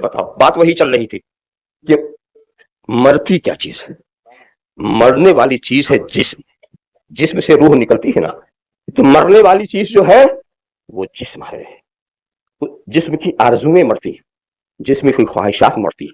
بتاؤ، بات وہی چل رہی تھی کہ مرتی کیا چیز ہے؟ مرنے والی چیز ہے جسم، جسم سے روح نکلتی ہے نا، تو مرنے والی چیز جو ہے وہ جسم ہے. جسم کی آرزویں مرتی، جسم کی خواہشات مرتی،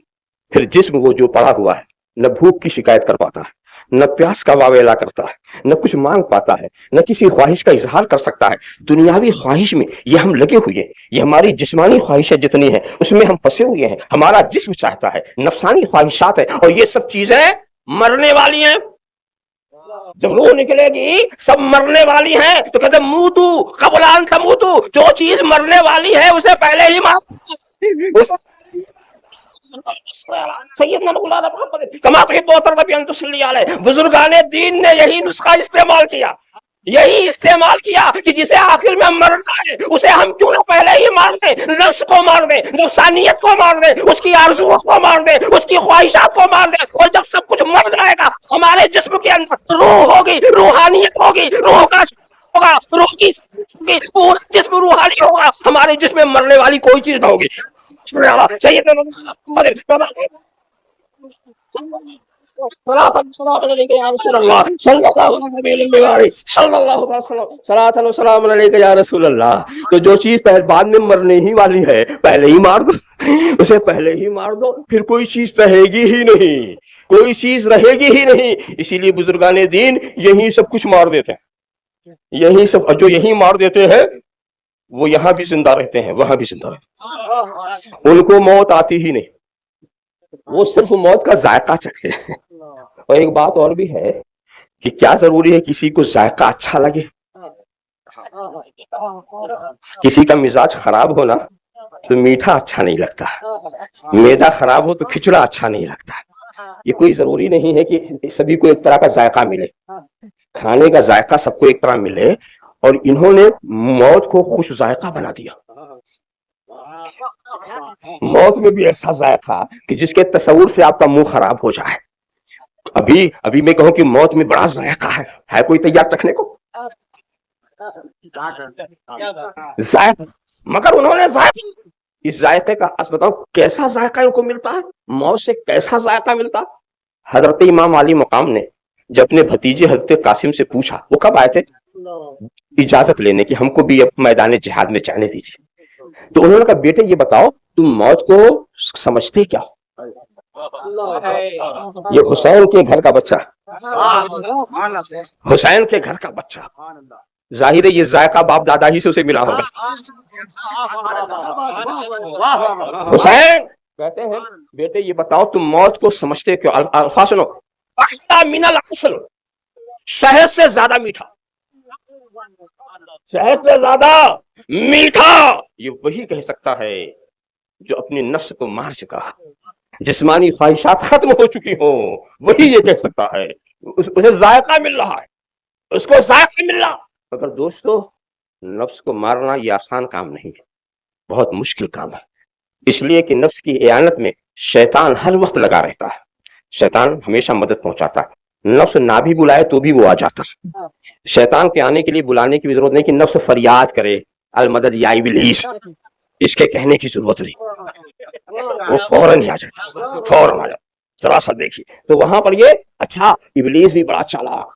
پھر جسم وہ جو پڑا ہوا ہے نہ بھوک کی شکایت کر پاتا ہے، نہ پیاس کا واویلا کرتا ہے، نہ کچھ مانگ پاتا ہے، نہ کسی خواہش کا اظہار کر سکتا ہے. دنیاوی خواہش میں یہ ہم لگے ہوئے ہیں، یہ ہماری جسمانی خواہشیں جتنی ہیں اس میں ہم پھنسے ہوئے ہیں. ہمارا جسم چاہتا ہے، نفسانی خواہشات ہے، اور یہ سب چیزیں مرنے والی ہیں. جب روح نکلے گی سب مرنے والی ہیں تو کہتے موتو قبل ان تموتو، جو چیز مرنے والی ہے اسے پہلے ہی مار. سیدنا مولانا محمد کما تحب نبی ان تصلی علیہ، بزرگان دین نے یہی نسخہ استعمال کیا، یہی استعمال کیا کہ جسے آخر میں مرنا ہے اسے ہم کیوں نہ پہلے ہی مار دیں، نفس کو مار دیں، نفسانیت کو مار دیں، اس کی آرزوؤں کو مار دیں، اس کی خواہشات کو مار دیں. اور جب سب کچھ مر جائے گا ہمارے جسم کے اندر روح ہوگی، روحانیت ہوگی، روح کا ہوگا، روح کی پورا جسم روحانی ہوگا. ہمارے جسم میں مرنے والی کوئی چیز نہ ہوگی. تو جو چیز بعد میں مرنے ہی والی ہے پہلے ہی مار دو، اسے پہلے ہی مار دو، پھر کوئی چیز رہے گی ہی نہیں، کوئی چیز رہے گی ہی نہیں. اسی لیے بزرگان دین یہی سب کچھ مار دیتے ہیں، یہی سب جو یہی مار دیتے ہیں وہ یہاں بھی زندہ رہتے ہیں، وہاں بھی زندہ رہتے ہیں. ان کو موت آتی ہی نہیں، وہ صرف موت کا ذائقہ چکھے. اور ایک بات اور بھی ہے کہ کیا ضروری ہے کسی کو ذائقہ اچھا لگے؟ کسی کا مزاج خراب ہونا تو میٹھا اچھا نہیں لگتا، میدا خراب ہو تو کھچڑا اچھا نہیں لگتا. یہ کوئی ضروری نہیں ہے کہ سبھی کو ایک طرح کا ذائقہ ملے، کھانے کا ذائقہ سب کو ایک طرح ملے. اور انہوں نے موت کو خوش ذائقہ بنا دیا. موت میں بھی ایسا ذائقہ کہ جس کے تصور سے آپ کا منہ خراب ہو جائے. ابھی میں کہوں کہ موت میں بڑا ذائقہ ہے کوئی تیار رکھنے کو؟ ذائقہ، مگر انہوں نے ذائقہ، اس ذائقے کا بتاؤ کیسا ذائقہ ان کو ملتا ہے، موت سے کیسا ذائقہ ملتا. حضرت امام علی مقام نے جب اپنے بھتیجے حضرت قاسم سے پوچھا، وہ کب آئے تھے؟ اجازت لینے کی، ہم کو بھی میدان جہاد میں جانے دیجیے. تو انہوں نے کہا بیٹے یہ بتاؤ تم موت کو سمجھتے کیا؟ یہ حسین کے گھر کا بچہ، حسین کے گھر کا بچہ، ظاہر ہے یہ ذائقہ باپ دادا ہی سے اسے ملا ہوگا. حسین کہتے ہیں بیٹے یہ بتاؤ تم موت کو سمجھتے کیوں؟ الفاظ سنو، من العسل، شہد سے زیادہ میٹھا، شہد سے زیادہ میٹھا یہ وہی کہہ سکتا ہے جو اپنے نفس کو مار چکا، جسمانی خواہشات ختم ہو چکی ہوں، وہی یہ کہہ سکتا ہے. اسے ذائقہ مل رہا ہے، اس کو ذائقہ مل رہا. مگر دوستو نفس کو مارنا یہ آسان کام نہیں ہے، بہت مشکل کام ہے. اس لیے کہ نفس کی اعانت میں شیطان ہر وقت لگا رہتا ہے، شیطان ہمیشہ مدد پہنچاتا ہے. نفس نہ بھی بلائے تو بھی وہ آ جاتا ہے. شیطان کے آنے کے لیے بلانے کی بھی ضرورت نہیں کہ نفس فریاد کرے المدد یا ابلیس، اس کے کہنے کی ضرورت نہیں، وہ فوراً ہی آ جاتا، فوراً آ جاتا. ذرا سا دیکھیے تو وہاں پر یہ اچھا ابلیس بھی بڑا چالاک،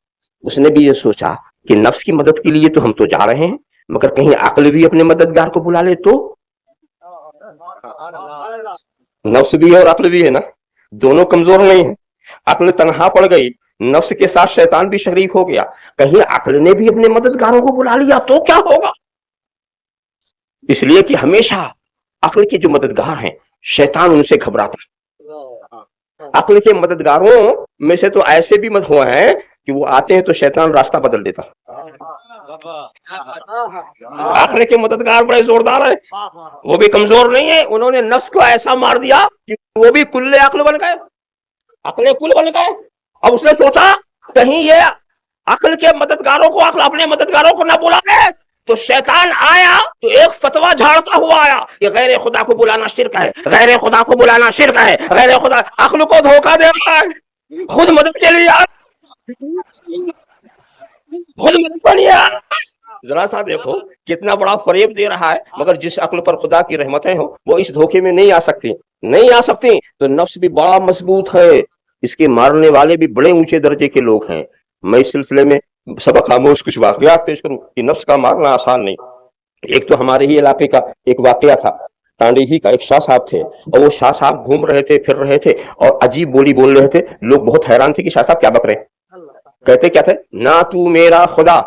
اس نے بھی یہ سوچا کہ نفس کی مدد کے لیے تو ہم تو جا رہے ہیں مگر کہیں عقل بھی اپنے مددگار کو بلا لے تو. نفس بھی ہے اور عقل بھی ہے نا، دونوں کمزور نہیں ہیں. عقل تنہا پڑ گئی، نفس کے ساتھ شیطان بھی شریک ہو گیا، کہیں عقل نے بھی اپنے مددگاروں کو بلا لیا تو کیا ہوگا؟ اس لیے کہ ہمیشہ عقل کے جو مددگار ہیں شیطان ان سے گھبراتا ہے. عقل کے مددگاروں میں سے تو ایسے بھی مت ہوا ہے کہ وہ آتے ہیں تو شیطان راستہ بدل دیتا. عقل کے مددگار بڑے زوردار ہیں، وہ بھی کمزور نہیں ہے. انہوں نے نفس کو ایسا مار دیا کہ وہ بھی کل عقل بن گئے، عقل کل بن گئے. اب اس نے سوچا کہیں یہ عقل کے مددگاروں کو عقل اپنے مددگاروں کو نہ بلا لے. تو شیطان آیا تو ایک فتویٰ جھاڑتا ہوا آیا کہ غیر خدا کو بلانا شرک ہے، غیر خدا کو بلانا شرک ہے، غیر خدا. عقل کو دھوکہ دے رہا ہے، خود مدد کے لیے خود مدد کے لیے ذرا سا دیکھو کتنا بڑا فریب دے رہا ہے، مگر جس عقل پر خدا کی رحمتیں ہوں وہ اس دھوکے میں نہیں آ سکتی، نہیں آ سکتی۔ تو نفس بھی بڑا مضبوط ہے، اس کے مارنے والے بھی بڑے اونچے درجے کے لوگ ہیں۔ میں اس سلسلے میں سبق آموز کچھ واقعات پیش کروں کہ نفس کا مارنا آسان نہیں۔ ایک تو ہمارے ہی علاقے کا ایک واقعہ تھا، ٹانڈی ہی کا ایک شاہ صاحب تھے، اور وہ شاہ صاحب گھوم رہے تھے، پھر رہے تھے، اور عجیب بولی بول رہے تھے۔ لوگ بہت حیران تھے کہ شاہ صاحب کیا بک رہے ہیں۔ کہتے کیا تھے؟ نہ تو میرا خدا،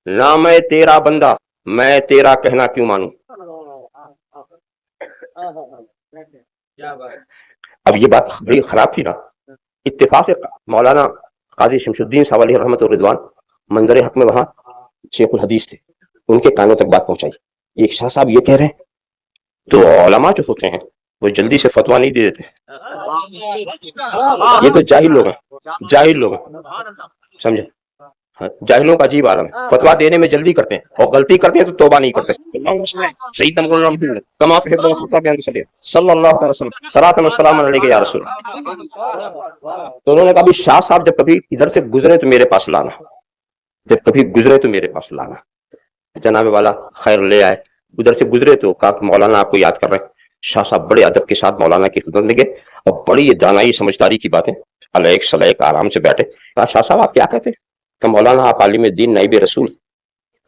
نہ میں تیرا بندہ، میں تیرا کہنا کیوں مانوں۔ اب یہ بات بڑی خراب تھی نا۔ اتفاق سے مولانا قاضی شمس الدین صاحب علیہ رحمت الرضوان منظر حق میں وہاں شیخ الحدیث تھے، ان کے کانوں تک بات پہنچائی۔ ایک شاہ صاحب یہ کہہ رہے ہیں، تو علماء جو ہوتے ہیں وہ جلدی سے فتویٰ نہیں دے دیتے، یہ تو جاہل لوگ ہیں، جاہل لوگ ہیں، سمجھے؟ جاہلوں کا عجیب عالم ہے، فتویٰ دینے میں جلدی کرتے ہیں اور غلطی کرتے ہیں تو توبہ نہیں کرتے۔ صحیح کما صلی اللہ علیہ وسلم صلاۃ و سلام علیک یا رسول۔ تو انہوں نے کہا بھی شاہ صاحب جب کبھی ادھر سے گزرے تو میرے پاس لانا، جب کبھی گزرے تو میرے پاس لانا۔ جناب والا خیر لے آئے، ادھر سے گزرے تو کہا کہ مولانا آپ کو یاد کر رہے ہیں۔ شاہ صاحب بڑے ادب کے ساتھ مولانا کی خدمت میں گئے اور بڑی دانائی سمجھداری کی باتیں علیک سلیک آرام سے بیٹھے۔ کہا شاہ صاحب آپ کیا کہتے ہیں؟ کہ مولانا آپ عالم دین نائب رسول۔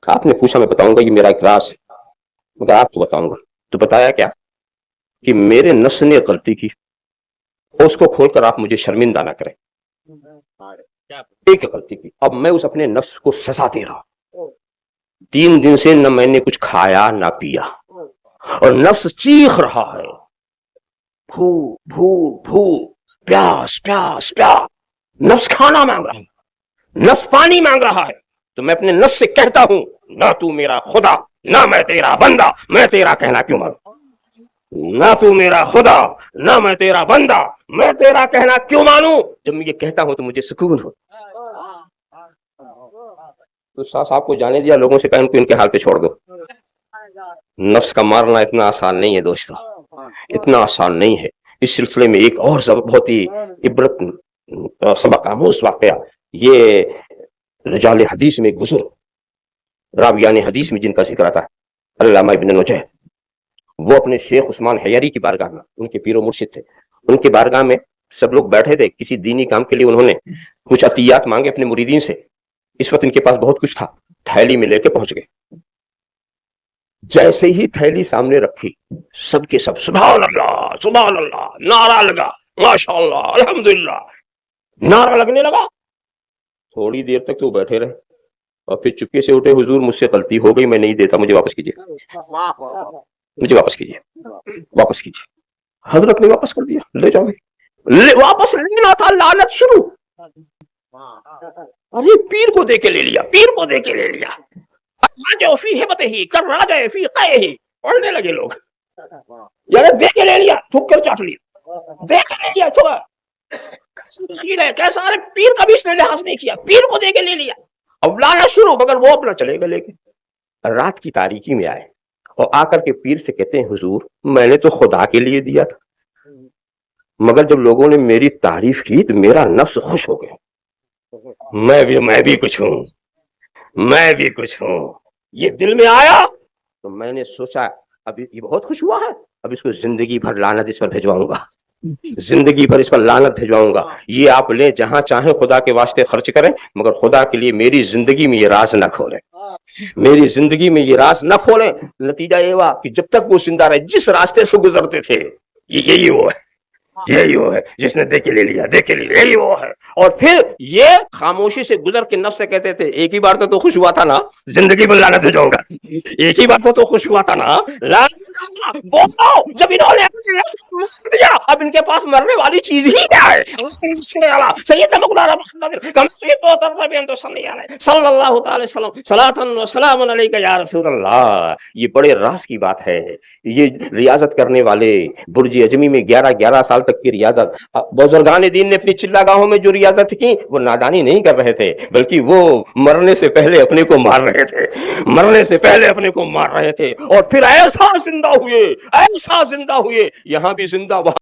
آپ نے پوچھا میں بتاؤں گا، یہ میرا ایک راز ہے، مگر آپ کو بتاؤں گا۔ تو بتایا کیا کہ میرے نفس نے غلطی کی، اس کو کھول کر آپ مجھے شرمندہ نہ کریں۔ ایک غلطی کی، اب میں اس اپنے نفس کو سزا دے رہا ہوں۔ 3 دن سے نہ میں نے کچھ کھایا نہ پیا، اور نفس چیخ رہا ہے، بھو بھو بھو، پیاس پیاس پیاس، نفس کھانا مانگ رہا ہے، نفس پانی مانگ رہا ہے۔ تو میں اپنے نفس سے کہتا ہوں، نہ تو میرا خدا، نہ میں تیرا بندہ، میں تیرا کہنا کیوں مانوں۔ نہ تو میرا خدا، نہ میں تیرا بندہ، میں تیرا کہنا کیوں مانوں۔ جب میں یہ کہتا ہوں تو مجھے سکون ہو۔ تو شاہ صاحب کو جانے دیا، لوگوں سے کہا ان کو ان کے حال پہ چھوڑ دو۔ نفس کا مارنا اتنا آسان نہیں ہے دوستو، اتنا آسان نہیں ہے۔ اس سلسلے میں ایک اور بہت ہی عبرت سبق آموز واقعہ، یہ رجال حدیث میں ایک بزرگ راویان حدیث میں جن کا ذکر آتا ہے، علامہ ابن نجیح، وہ اپنے شیخ عثمان حیری کی بارگاہ میں، ان کے پیر و مرشد تھے، ان کی بارگاہ میں سب لوگ بیٹھے تھے، کسی دینی کام کے لیے انہوں نے کچھ عطیات مانگے اپنے مریدین سے۔ اس وقت ان کے پاس بہت کچھ تھا، تھیلی میں لے کے پہنچ گئے۔ جیسے ہی تھیلی سامنے رکھی، سب کے سب سبحان اللہ سبحان اللہ نعرہ لگا، ماشاء اللہ الحمدللہ نعرہ لگنے لگا۔ تھوڑی دیر تک تو بیٹھے رہے اور پھر چپکے سے اٹھے، حضور مجھ سے غلطی ہو گئی، میں نہیں دیتا، مجھے واپس کیجیے، مجھے واپس کیجیے، واپس کیجیے۔ حضرت نے واپس کر دیا، لے جاؤ۔ واپس لینا تھا، لعنت شروع۔ ارے پیر کو دے کے لے لیا، پیر کو دے کے لے لیا۔ راجع فی ہبتہ کر راجع فی قیہ، پڑھنے لگے لوگ، یعنی دے کے لے لیا، تھوک کر چاٹ لیا، دے کے لے لیا، چھوڑا کیسا پیر کا بھی اس نے لحاظ نہیں کیا، پیر کو دے کے لے لیا۔ اب لانا شروع، مگر وہ اپنا چلے گا لے کے۔ رات کی تاریکی میں آئے اور آ کر کے پیر سے کہتے ہیں، حضور میں نے تو خدا کے لیے دیا تھا، مگر جب لوگوں نے میری تعریف کی تو میرا نفس خوش ہو گیا، میں بھی کچھ ہوں، میں بھی کچھ ہوں۔ یہ دل میں آیا تو میں نے سوچا اب یہ بہت خوش ہوا ہے، اب اس کو زندگی بھر لعنت اس پر بھجواؤں گا، زندگی بھر اس پر لعنت بھجواؤں گا۔ یہ آپ لیں جہاں چاہیں، خدا کے واسطے خرچ کریں، مگر خدا کے لیے میری زندگی میں یہ راز نہ کھولیں، میری زندگی میں یہ راز نہ کھولیں۔ نتیجہ یہ ہوا کہ جب تک وہ زندہ رہے، جس راستے سے گزرتے تھے، یہی وہ ہے، یہی وہ ہے جس نے دے کے لے لیا، دے کے لے لیا، یہی وہ ہے۔ اور پھر یہ خاموشی سے گزر کے نفس سے کہتے تھے، ایک ہی بار تو خوش ہوا تھا نا، زندگی میں لعنت بھجواؤں گا، ایک ہی بار تو خوش ہوا تھا نا، جب انہوں نے دیا، اب ان کے پاس مرنے والی چیز ہی کیا ہے؟ سید مولانا صلی اللہ تعالی وسلم صلاۃ و سلام علیک یا رسول اللہ۔ یہ بڑے راز کی بات ہے۔ یہ ریاضت کرنے والے برج اجمی میں 11 سال تک کی ریاضت، بزرگان دین نے اپنی چلا گاہوں میں جو ریاضت کی وہ نادانی نہیں کر رہے تھے، بلکہ وہ مرنے سے پہلے اپنے کو مار رہے تھے، مرنے سے پہلے اپنے کو مار رہے تھے، اور پھر ایسا زندہ ہوئے، ایسا زندہ ہوئے، یہاں بھی زندہ وہاں